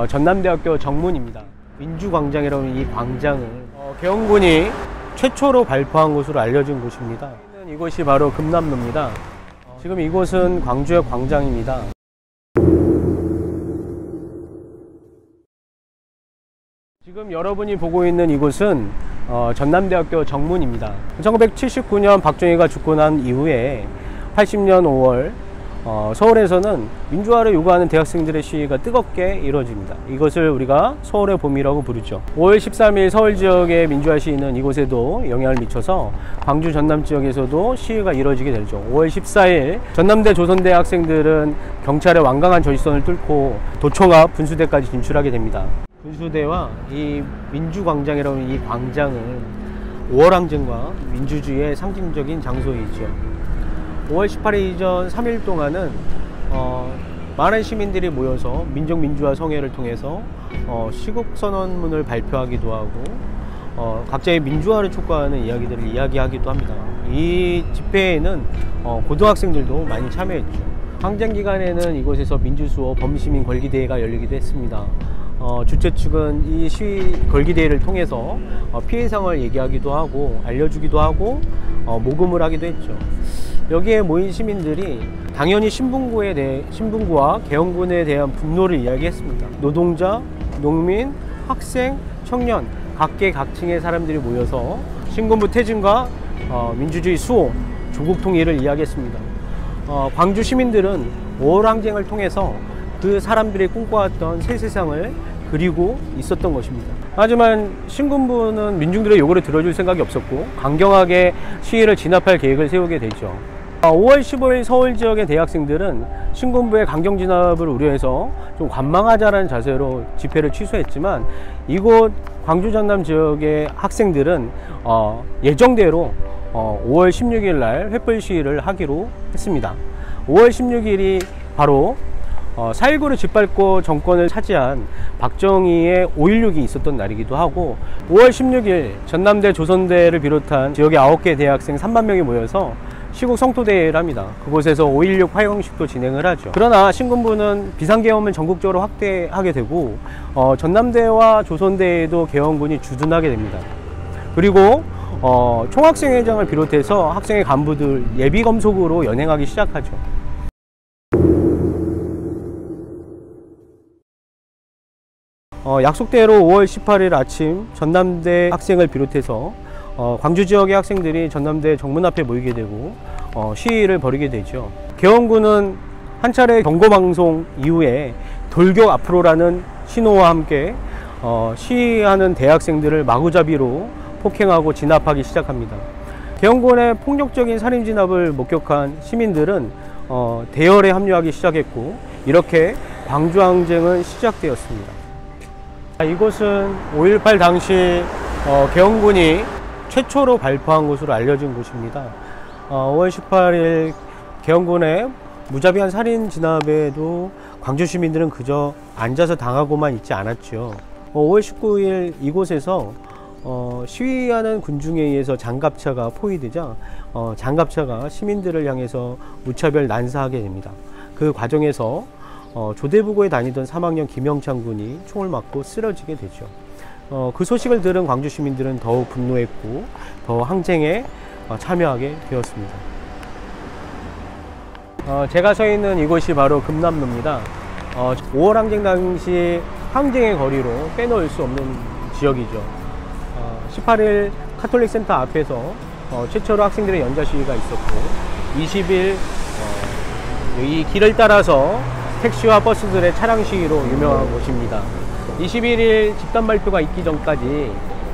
전남대학교 정문입니다. 민주광장이라는 이 광장을 계엄군이 최초로 발포한 곳으로 알려진 곳입니다. 이곳이 바로 금남로입니다. 지금 이곳은 광주의 광장입니다. 지금 여러분이 보고 있는 이곳은 전남대학교 정문입니다. 1979년 박정희가 죽고 난 이후에 80년 5월 서울에서는 민주화를 요구하는 대학생들의 시위가 뜨겁게 이루어집니다. 이것을 우리가 서울의 봄이라고 부르죠. 5월 13일 서울 지역의 민주화 시위는 이곳에도 영향을 미쳐서 광주 전남 지역에서도 시위가 이루어지게 되죠. 5월 14일 전남대 조선대 학생들은 경찰의 완강한 저지선을 뚫고 도청 앞 분수대까지 진출하게 됩니다. 분수대와 이 민주광장이라는 이 광장은 5월 항쟁과 민주주의의 상징적인 장소이죠. 5월 18일 이전 3일 동안은 많은 시민들이 모여서 민족민주화 성회를 통해서 시국선언문을 발표하기도 하고 각자의 민주화를 촉구하는 이야기들을 이야기하기도 합니다. 이 집회에는 고등학생들도 많이 참여했죠. 항쟁 기간에는 이곳에서 민주수호 범시민 걸기대회가 열리기도 했습니다. 주최 측은 이 시위 걸기대회를 통해서 피해상을 얘기하기도 하고 알려주기도 하고 모금을 하기도 했죠. 여기에 모인 시민들이 당연히 신분구와 계엄군에 대한 분노를 이야기했습니다. 노동자, 농민, 학생, 청년 각계각층의 사람들이 모여서 신군부 퇴진과 민주주의 수호, 조국 통일을 이야기했습니다. 광주 시민들은 5월 항쟁을 통해서 그 사람들이 꿈꿔왔던 새 세상을 그리고 있었던 것입니다. 하지만 신군부는 민중들의 요구를 들어줄 생각이 없었고 강경하게 시위를 진압할 계획을 세우게 되죠. 5월 15일 서울 지역의 대학생들은 신군부의 강경 진압을 우려해서 좀 관망하자라는 자세로 집회를 취소했지만 이곳 광주 전남 지역의 학생들은 예정대로 5월 16일 날 횃불 시위를 하기로 했습니다. 5월 16일이 바로 4.19를 짓밟고 정권을 차지한 박정희의 5.16이 있었던 날이기도 하고 5월 16일 전남대 조선대를 비롯한 지역의 9개 대학생 3만 명이 모여서 시국 성토대회를 합니다. 그곳에서 5.16 화형식도 진행을 하죠. 그러나 신군부는 비상계엄을 전국적으로 확대하게 되고 전남대와 조선대에도 계엄군이 주둔하게 됩니다. 그리고 총학생회장을 비롯해서 학생회 간부들 예비검속으로 연행하기 시작하죠. 약속대로 5월 18일 아침 전남대 학생을 비롯해서 광주 지역의 학생들이 전남대 정문 앞에 모이게 되고 시위를 벌이게 되죠. 계엄군은 한 차례 경고방송 이후에 돌격 앞으로라는 신호와 함께 시위하는 대학생들을 마구잡이로 폭행하고 진압하기 시작합니다. 계엄군의 폭력적인 살인 진압을 목격한 시민들은 대열에 합류하기 시작했고 이렇게 광주항쟁은 시작되었습니다. 이곳은 5.18 당시 계엄군이 최초로 발포한 곳으로 알려진 곳입니다. 5월 18일 계엄군의 무자비한 살인 진압에도 광주 시민들은 그저 앉아서 당하고만 있지 않았죠. 5월 19일 이곳에서 시위하는 군중에 의해서 장갑차가 포위되자 장갑차가 시민들을 향해서 무차별 난사하게 됩니다. 그 과정에서 조대부고에 다니던 3학년 김영창 군이 총을 맞고 쓰러지게 되죠. 그 소식을 들은 광주 시민들은 더욱 분노했고 더 항쟁에 참여하게 되었습니다. 제가 서 있는 이곳이 바로 금남로입니다. 5월 항쟁 당시 항쟁의 거리로 빼놓을 수 없는 지역이죠. 18일 카톨릭 센터 앞에서 최초로 학생들의 연좌 시위가 있었고 20일 이 길을 따라서 택시와 버스들의 차량 시위로 유명한 곳입니다. 21일 집단 발표가 있기 전까지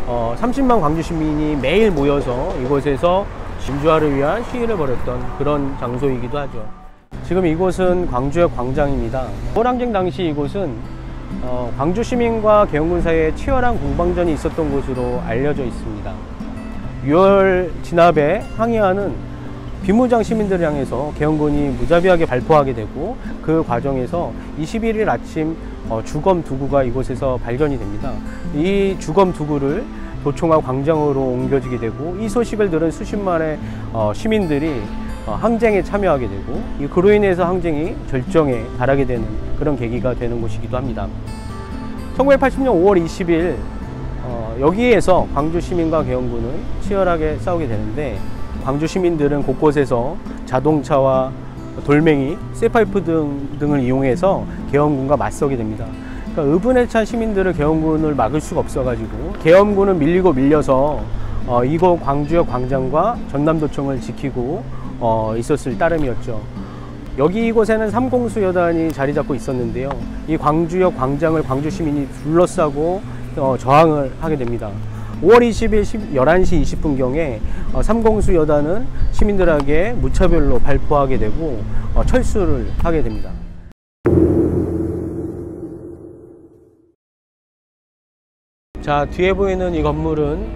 30만 광주 시민이 매일 모여서 이곳에서 민주화를 위한 시위를 벌였던 그런 장소이기도 하죠. 지금 이곳은 광주의 광장입니다. 5월 항쟁 당시 이곳은 광주 시민과 계엄군 사이에 치열한 공방전이 있었던 곳으로 알려져 있습니다. 6월 진압에 항의하는 비무장 시민들을 향해서 계엄군이 무자비하게 발포하게 되고 그 과정에서 21일 아침 주검 두구가 이곳에서 발견이 됩니다. 이 주검 두구를 도청하 광장으로 옮겨지게 되고 이 소식을 들은 수십만의 시민들이 항쟁에 참여하게 되고 그로 인해서 항쟁이 절정에 달하게 되는 그런 계기가 되는 곳이기도 합니다. 1980년 5월 20일 여기에서 광주 시민과 계엄군은 치열하게 싸우게 되는데, 광주 시민들은 곳곳에서 자동차와 돌멩이, 쇠파이프 등을 이용해서 계엄군과 맞서게 됩니다. 그러니까 의분에 찬 시민들을 계엄군을 막을 수가 없어가지고 계엄군은 밀리고 밀려서 이곳 광주역 광장과 전남도청을 지키고 있었을 따름이었죠. 여기 이곳에는 삼공수 여단이 자리 잡고 있었는데요. 이 광주역 광장을 광주 시민이 둘러싸고 저항을 하게 됩니다. 5월 20일 11시 20분경에 삼공수 여단은 시민들에게 무차별로 발포하게 되고 철수를 하게 됩니다. 자, 뒤에 보이는 이 건물은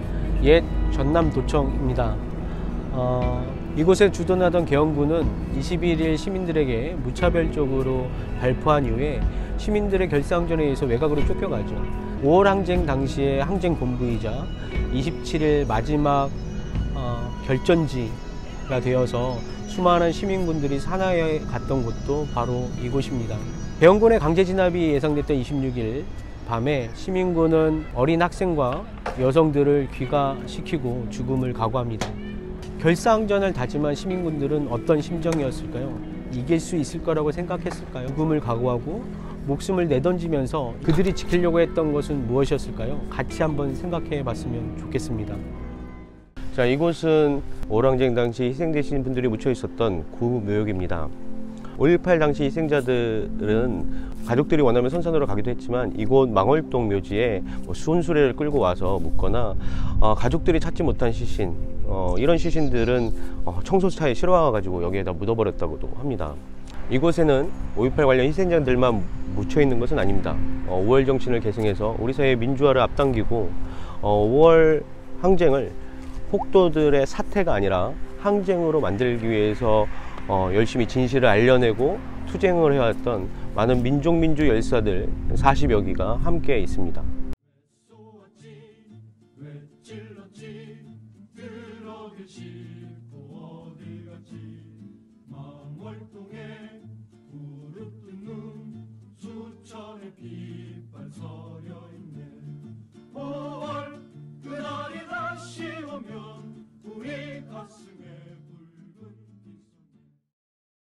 옛 전남도청입니다. 이곳에 주둔하던 계엄군은 21일 시민들에게 무차별적으로 발포한 이후에 시민들의 결사항전에 의해서 외곽으로 쫓겨가죠. 5월 항쟁 당시의 항쟁본부이자 27일 마지막 결전지가 되어서 수많은 시민분들이 사나이에 갔던 곳도 바로 이곳입니다. 계엄군의 강제 진압이 예상됐던 26일 밤에 시민군은 어린 학생과 여성들을 귀가시키고 죽음을 각오합니다. 결사항전을 다짐한 시민군들은 어떤 심정이었을까요? 이길 수 있을 거라고 생각했을까요? 죽음을 각오하고 목숨을 내던지면서 그들이 지키려고 했던 것은 무엇이었을까요? 같이 한번 생각해 봤으면 좋겠습니다. 자, 이곳은 5월 항쟁 당시 희생되신 분들이 묻혀 있었던 구묘역입니다. 5.18 당시 희생자들은 가족들이 원하면 선산으로 가기도 했지만 이곳 망월동 묘지에 수훈수레를 끌고 와서 묻거나 가족들이 찾지 못한 시신, 이런 시신들은 청소차에 실어와가지고 여기에다 묻어버렸다고도 합니다. 이곳에는 5.18 관련 희생자들만 묻혀 있는 것은 아닙니다. 5월 정신을 계승해서 우리 사회의 민주화를 앞당기고 5월 항쟁을 폭도들의 사태가 아니라 항쟁으로 만들기 위해서 열심히 진실을 알려내고 투쟁을 해왔던 많은 민족민주 열사들 40여 기가 함께 있습니다. 수천의 빛발성